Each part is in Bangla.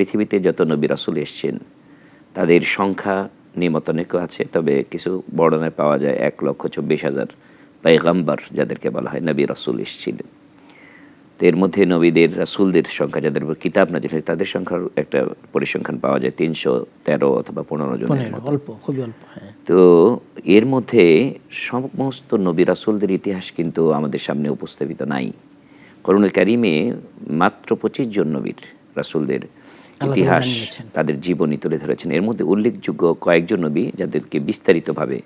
পৃথিবীতে যত নবী রাসূল এসেছেন তাদের সংখ্যা নিমতনেক আছে, তবে কিছু বর্ণনায় পাওয়া যায় 1,24,000 পয়গম্বর যাদেরকে বলা হয় নবী রাসূল এসেছিলেন। তো এর মধ্যে নবীদের রাসূলদের সংখ্যা যাদের উপর কিতাব নাজিল হয় তাদের সংখ্যার একটা পরিসংখ্যান পাওয়া যায় 313 অথবা 15 জনের মতো। অল্প, খুবই অল্প। হ্যাঁ, তো এর মধ্যে সমস্ত নবী রাসূলদের ইতিহাস কিন্তু আমাদের সামনে উপস্থাপিত নাই। কোরআনুল কারীমে মাত্র 25 জন নবীর রাসূলদের ইতিহাস, তাদের জীবনী তুলে ধরেছেন। এর মধ্যে উল্লেখযোগ্য কয়েকজন নবী যাদেরকে বিস্তারিতভাবে,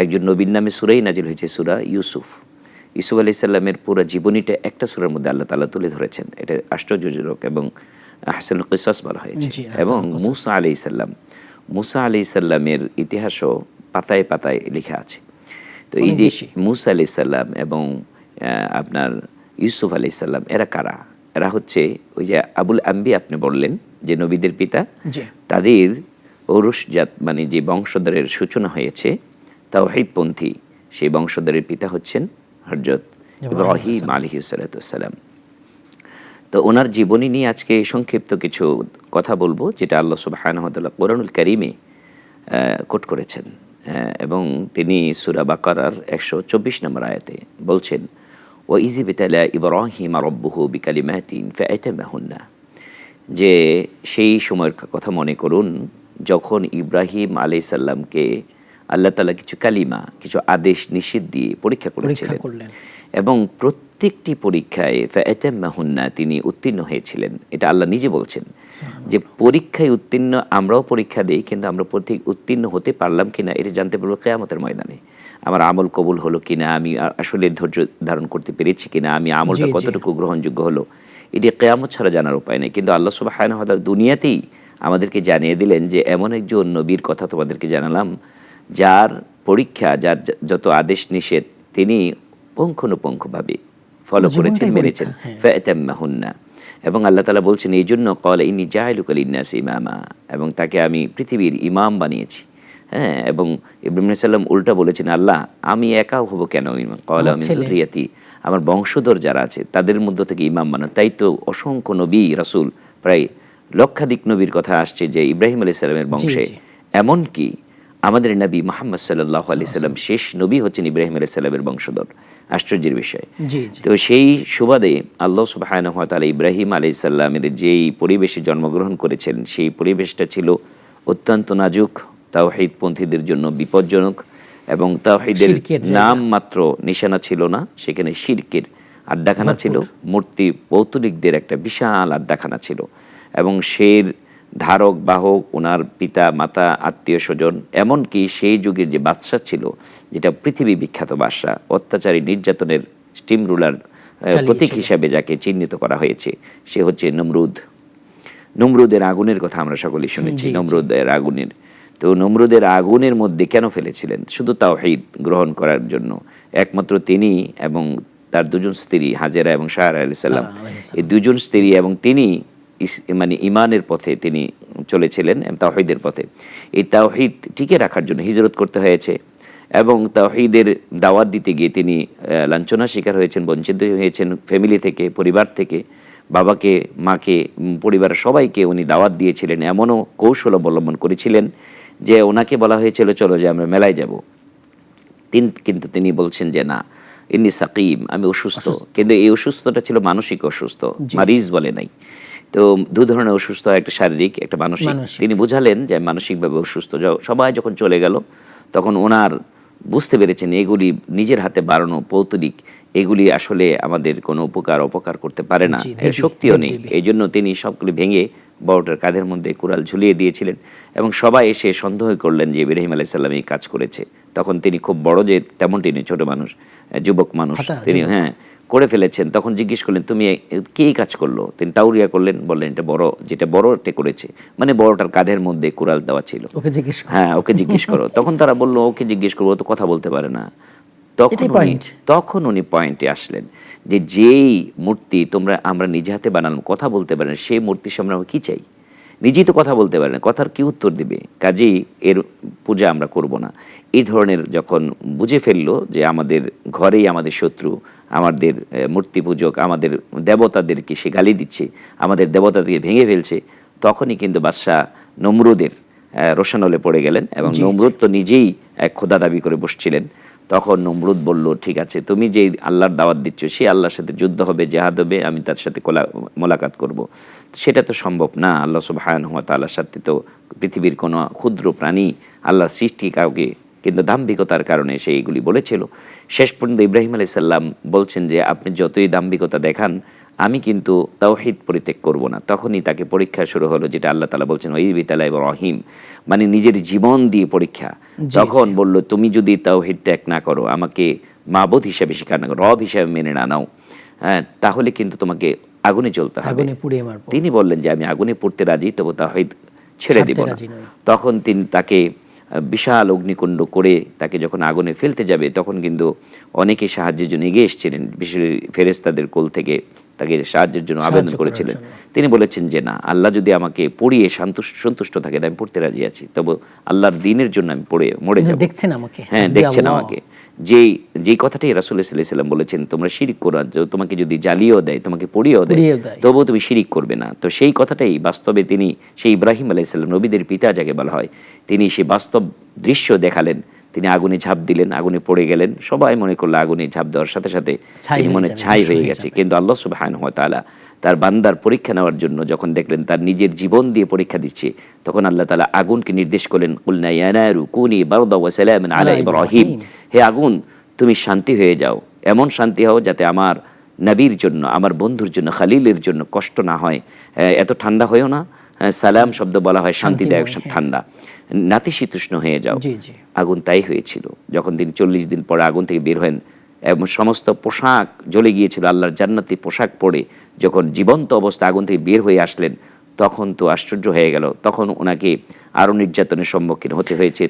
একজন নবীর নামে সূরাই নাজিল হয়েছে, সূরা ইউসুফ। ইউসুফ আলাইহিস সালামের পুরো জীবনীটা একটা সূরার মধ্যে আল্লাহ তাআলা তুলে ধরেছেন। এটা আশ্চর্যজনক এবং আহসানুল কিসাস বলা হয়েছে। এবং মূসা আলাইহিস সালাম, মূসা আলাইহিস সালামের ইতিহাসও পাতায় পাতায় লেখা আছে। তো এই যে মূসা আলাইহিস সালাম এবং আপনার ইউসুফ আলাইহিস সালাম এরা কারা? এরা হচ্ছে ওই যে আবুল আম্বিয়া আপনি বললেন যে নবীদের পিতা, তাদের ঔরসজাত মানে যে বংশধরের সূচনা হয়েছে তাওহীদপন্থী, সেই বংশধরের পিতা হচ্ছেন হযরত ইব্রাহিম আলাইহিস সালাম। তো ওনার জীবনী নিয়ে আজকে সংক্ষিপ্ত কিছু কথা বলবো, যেটা আল্লাহ সুবহানাহু ওয়া তাআলা কোরআনুল কারীমে কোট করেছেন। এবং তিনি সূরা বাকারার 124 নম্বর আয়াতে বলছেন, ওয়াইয ইবতালা ইব্রাহিম রাব্বুহু বিকালিমাতিন ফাআতামাহুন্না, যে সেই সময়ের কথা মনে করুন যখন ইব্রাহিম আলাইহিস সালামকে আল্লাহ তাআলা কিছু কালিমা, কিছু আদেশ নিষেধ দিয়ে পরীক্ষা করেছিলেন এবং প্রত্যেকটি পরীক্ষায় ফাআতামাহুন্না তিনি উত্তীর্ণ হয়েছিলেন। এটা আল্লাহ নিজে বলছেন যে পরীক্ষায় উত্তীর্ণ, আমরাও পরীক্ষা দেই, কিন্তু আমরা প্রত্যেক উত্তীর্ণ হতে পারলাম কিনা এটা জানতে পারবো কিয়ামতের ময়দানে। আমার আমল কবুল হলো কিনা, আমি আসলে ধৈর্য ধারণ করতে পেরেছি কিনা, আমি আমলটা কতটুকু গ্রহণযোগ্য হলো, এটি কিয়ামত ছাড়া জানার উপায় নেই। কিন্তু আল্লাহ সুবহানাহু ওয়া তাআলা দুনিয়াতেই আমাদেরকে জানিয়ে দিলেন যে এমন একজন নবীর কথা তোমাদেরকে জানালাম যার পরীক্ষা, যার যত আদেশ নিষেধ তিনি পুঙ্খানুপুঙ্খভাবে ফলো করেছেন, মেনেছেন। ফাআতামাহুন্না, এবং আল্লাহ তাআলা বলছেন এই জন্য ক্বালা ইন্নী জাইলুকা লিন-নাসি ইমামা, এবং তাকে আমি পৃথিবীর ইমাম বানিয়েছি। হ্যাঁ, এবং ইব্রাহিম আলাইহিস সালাম উল্টা বলেছেন, আল্লাহ আমি একা হব কেন ইমাম? ক্বালা মিন যুররিয়াতি, আমার বংশধর যারা আছে তাদের মধ্য থেকে ইমাম বানান। তাই তো অসংখ্য নবী রাসূল, প্রায় লক্ষাধিক নবীর কথা আসছে যে ইব্রাহিম আলাইহিস সালামের বংশে। এমনকি আমাদের নবী মুহাম্মদ সাল্লাল্লাহু আলাইহি সাল্লাম শেষ নবী হচ্ছেন ইব্রাহিম আলাইহিস সালামের বংশধর। আশ্চর্যের বিষয়। তো সেই সুবাদে আল্লাহ সুবহানাহু ওয়া তাআলা ইব্রাহিম আলাইহিস সালামের যেই পরিবেশে জন্মগ্রহণ করেছেন সেই পরিবেশটা ছিল অত্যন্ত নাজুক, তাওহীদপন্থীদের জন্য বিপজ্জনক, এবং তাওহীদের নাম মাত্র নিশানা ছিল না, সেখানে শিরকের আড্ডাখানা ছিল, মূর্তি পৌত্তলিকদের একটা বিশাল আড্ডাখানা ছিল। এবং সেই ধারক বাহক ওনার পিতা মাতা আত্মীয় স্বজন, এমনকি সেই যুগের যে বাদশা ছিল, যেটা পৃথিবী বিখ্যাত বাদশা, অত্যাচারী নির্যাতনের স্টিম রুলার প্রতীক হিসাবে যাকে চিহ্নিত করা হয়েছে, সে হচ্ছে নমরুদ। নমরুদের আগুনের কথা আমরা সকলেই শুনেছি, নমরুদের আগুনের। তো নমরুদের আগুনের মধ্যে কেন ফেলেছিলেন? শুধু তাওহীদ গ্রহণ করার জন্য। একমাত্র তিনি এবং তার দুজন স্ত্রী হাজেরা এবং সারা আলাইহিস সালাম, এই দুজন স্ত্রী এবং তিনি মানে ইমানের পথে তিনি চলেছিলেন, তাওহীদের পথে। এই তাওহীদ টিকে রাখার জন্য হিজরত করতে হয়েছে, এবং তাওহীদের দাওয়াত দিতে গিয়ে তিনি লাঞ্ছনার শিকার হয়েছেন, বঞ্চিত হয়েছেন ফ্যামিলি থেকে, পরিবার থেকে। বাবাকে, মাকে, পরিবারের সবাইকে উনি দাওয়াত দিয়েছিলেন, এমনও কৌশল অবলম্বন করেছিলেন যে ওনাকে বলা হয়েছিল চলো যে আমরা মেলায় যাব, কিন্তু তিনি বলছেন যে না, ইন্নী সাকিম, আমি অসুস্থ। কিন্তু এই অসুস্থতা ছিল মানসিক অসুস্থ, মারিজ বলে নাই। তো দু ধরনের অসুস্থ, একটা শারীরিক, একটা মানসিক। তিনি বুঝালেন যে মানসিকভাবে অসুস্থ। সবাই যখন চলে গেল তখন ওনার বুঝতে পেরেছেন এগুলি নিজের হাতে বানানো পৌত্তলিক, এগুলি আসলে আমাদের কোনো অপকার করতে পারে না, এর শক্তিও নেই। এই জন্য তিনি সবগুলি ভেঙে বড়টার কাঁধের মধ্যে কুড়াল ঝুলিয়ে দিয়েছিলেন, এবং সবাই এসে সন্দেহ করলেন যে ইব্রাহিম আলাইহিস সালাম এই কাজ করেছে। তখন তিনি খুব বড় যে তেমনটি নেই, ছোট মানুষ, যুবক মানুষ, তিনি করে ফেলেছেন। তখন জিজ্ঞেস করলেন তুমি কে কাজ করলো? তিনি তাওরিয়া করলেন, বললেন এটা বড়, যেটা বড়টা করেছে, মানে বড়টার কাঁধের মধ্যে কুড়াল দেওয়া ছিল, ওকে জিজ্ঞেস করো। তখন তারা বললো ওকে জিজ্ঞেস করবো, তো কথা বলতে পারে না। তখন উনি পয়েন্টে আসলেন যে যেই মূর্তি আমরা নিজে হাতে বানালাম, কথা বলতে পারে না, সেই মূর্তির সামনে আমরা কি চাই? নিজেই তো কথা বলতে পারে না, কথার কি উত্তর দেবে? কাজেই এর পূজা আমরা করব না। এই ধরনের যখন বুঝে ফেললো যে আমাদের ঘরেই আমাদের শত্রু, আমাদের মূর্তি পূজক, আমাদের দেবতাদেরকে সে গালি দিচ্ছে, আমাদের দেবতাদেরকে ভেঙে ফেলছে, তখনই কিন্তু বাদশাহ নমরুদের রোশানলে পড়ে গেলেন এবং নমরুদ তো নিজেই এক খোদা দাবি করে বসছিলেন। তখন নমরুদ বলল, ঠিক আছে, তুমি যে আল্লাহর দাওয়াত দিচ্ছ সেই আল্লাহর সাথে যুদ্ধ হবে, জেহাদ হবে, আমি তার সাথে মোলাকাত করব, সেটা তো সম্ভব না। আল্লাহ সুবহানাহু ওয়া তাআলার সাথে তো পৃথিবীর কোনো ক্ষুদ্র প্রাণী আল্লাহর সৃষ্টি কাউকে কিন্তু দাম্ভিকতার কারণে সে এইগুলি বলেছিল। শেষ পর্যন্ত ইব্রাহিম আলাইহিস সালাম বলছেন যে আপনি যতই দাম্ভিকতা দেখান আমি কিন্তু তাওহীদ পরিত্যাগ করব না। তখনই তাকে পরীক্ষা শুরু হলো, যেটা আল্লাহ তাআলা বলছেন ওয়াইবিতালা ইব্রাহিম, মানে নিজের জীবন দিয়ে পরীক্ষা। তখন বলল, তুমি যদি তাওহীদ ত্যাগ না করো, আমাকে মাবুদ হিসেবে স্বীকার না করো, রব হিসেবে মেনে না নাও, হ্যাঁ, তাহলে কিন্তু তোমাকে আগুনে জ্বলতে হবে। তিনি বললেন যে আমি আগুনে পড়তে রাজি, তবু তাওহীদ ছেড়ে দেব না। তখন তিনি তাকে বিশাল অগ্নিকুণ্ড করে তাকে যখন আগুনে ফেলতে যাবে, তখন কিন্তু অনেকে সাহায্যের জন্য এগিয়ে এসেছিলেন, বিশেষ ফেরেশতাদের কোল থেকে তাকে সাহায্যের জন্য আবেদন করেছিলেন। তিনি বলেছেন যে না, আল্লাহ যদি আমাকে পড়িয়ে সন্তুষ্ট থাকে, আমি পড়তে রাজি আছি, তবে আল্লাহর দ্বীনের জন্য আমি পড়ে মরে যাব। দেখছেন আমাকে, হ্যাঁ, দেখছেন আমাকে। যেই কথাটাই রাসূল সাল্লাল্লাহু আলাইহি ওয়াসাল্লাম বলেছেন, তোমরা শিরিক করো, তোমাকে যদি জ্বালিয়েও দেয়, তোমাকে পড়িয়েও দেয়, তবুও তুমি শিরিক করবে না। তো সেই কথাটাই বাস্তবে তিনি, সেই ইব্রাহিম আলাইহিস সালাম, নবীদের পিতা যাকে বলা হয়, তিনি সেই বাস্তব দৃশ্য দেখালেন। তিনি আগুনে ঝাঁপ দিলেন, আগুনে পড়ে গেলেন। সবাই মনে করলো আগুনে ঝাঁপ দেওয়ার সাথে সাথে তিনি মনে ছাই হয়ে গেছে। কিন্তু আল্লাহ সুবহানাহু ওয়া তাআলা তার বান্দার পরীক্ষা নেওয়ার জন্য যখন দেখলেন তার নিজের জীবন দিয়ে পরীক্ষা দিচ্ছে, তখন আল্লাহ তাআলা আগুনকে নির্দেশ করলেন, কুলনা ইয়া নারু কুনি বারদাও ওয়া সালামান আলা ইব্রাহিম, হে আগুন তুমি শান্তি হয়ে যাও, এমন শান্তি হও যাতে আমার নবীর জন্য, আমার বন্ধুর জন্য, খালিলের জন্য কষ্ট না হয়। এত ঠান্ডা হয়েও না, সালাম শব্দ বলা হয় শান্তিদায়ক ঠান্ডা, নাতিশীতোষ্ণ হয়ে যাও। আগুন তাই হয়েছিল। যখন তিনি 40 দিন পরে আগুন থেকে বের হন এবং সমস্ত পোশাক জ্বলে গিয়েছিল, আল্লাহর জান্নাতি পোশাক পরে যখন জীবন্ত অবস্থা আগুন থেকে বের হয়ে আসলেন, তখন তো আশ্চর্য হয়ে গেল। তখন ওনাকে আরও নির্যাতনের সম্মুখীন হতে হয়েছে।